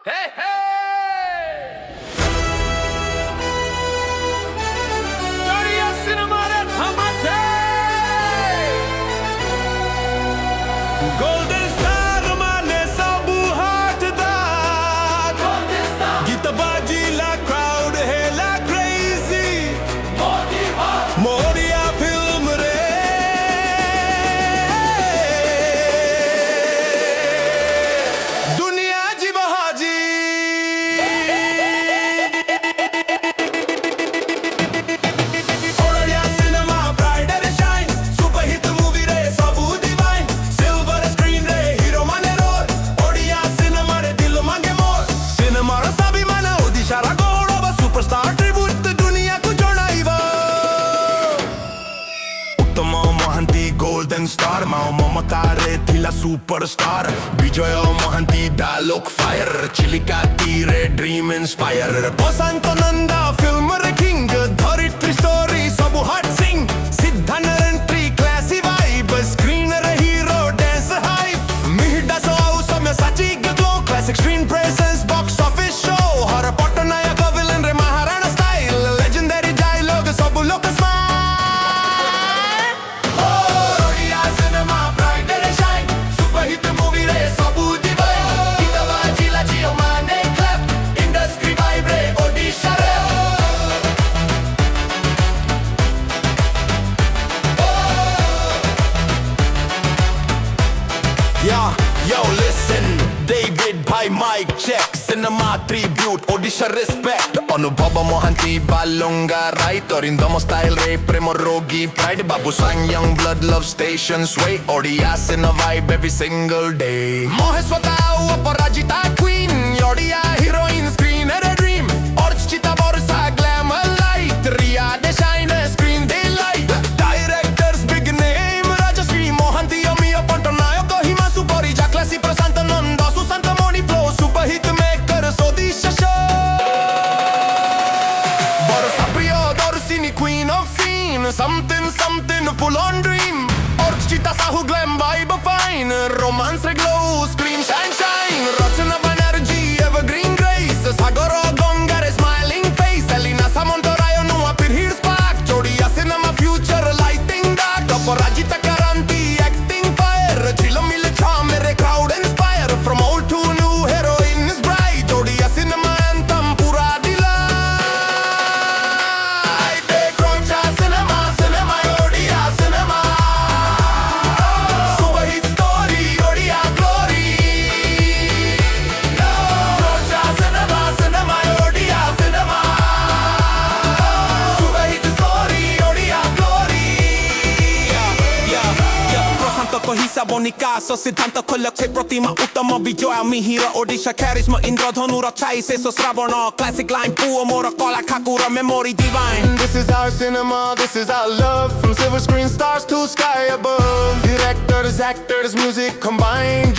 Hey, hey! Odia Cinema Thamate! Golden Star mane sabu hatda Gita baji la crowd hela crazy Modia film re Duniya ji bahaji Odia Cinema pride and shine Super hit movie re sabu divine Silver screen re hero mane roar Odia Cinema re dil mange more Cinema ra sabi mana Odisha ra gaurava Superstar tribute duniya ku jonaiva Uttama Mohanty golden star Mao Mamata re thila superstar Bijoy Mohanty dialogue fire Chilika tire dream inspire Basanto Nanda film re king Dharitri story sabu hot sing Siddha entry classy vibe Screen re hero dance hype Mihda so samya sachi glow Classic screen presence box office show Har Pattanayaka villain re Maharana style Legendary dialogue sabu loka smile Odia Cinema pride and shine Super hit movie re sabu divine Gita baji la jio mane clap Industry vibe re Odisha re Yeah, yo listen David Bhai mic check Cinema tribute Odisha respect Anubhava Mohanty Balunga right Orindamo style re Premo Rogi pride Babu Sang young blood love station sway Odia Cinema vibe every single day Moheswata Aparajita queen Odia heroine screen and a dream Orchita Borsa glamour light Riya de shine screen daylight Directors big name Rajashree Mohanty Amiya Pattanayaka Himanshu Parija Classy Prasanta Nanda Susanta Moni flow Super hit maker Sodisha show Barsa Priya Darsini queen of scene Something full on dream Orchita Sahu glam vibe fine Romance re glow scream shine Rachana Banerjee evergreen grace Sagara Gongare smiling face Elina Samontorayo Nua Pirhir spark Odia Cinema future lighting dark Aparajita Karanti acting fire Chilo Mile charm mere crowd inspire From old to new heroine is bright Odia Cinema anthem pura delight Dekhocha Cinema Odia Cinema Super hit story Odia glory Dekhocha Cinema Odia Cinema Super hit story Odia glory প্রশান্ত কহিসা বনিকাশ সিদ্ধান্ত খোলছে Pratima Uttam Bijay Mihir Odisha charisma ইন্দ্রধনুর ছাই শেষ শ্রাবণ classic line পুଅ ମୋର কলা ঠাকুর memory divine This is our cinema, this is our love From silver screen stars to sky above Directors, actors, music combined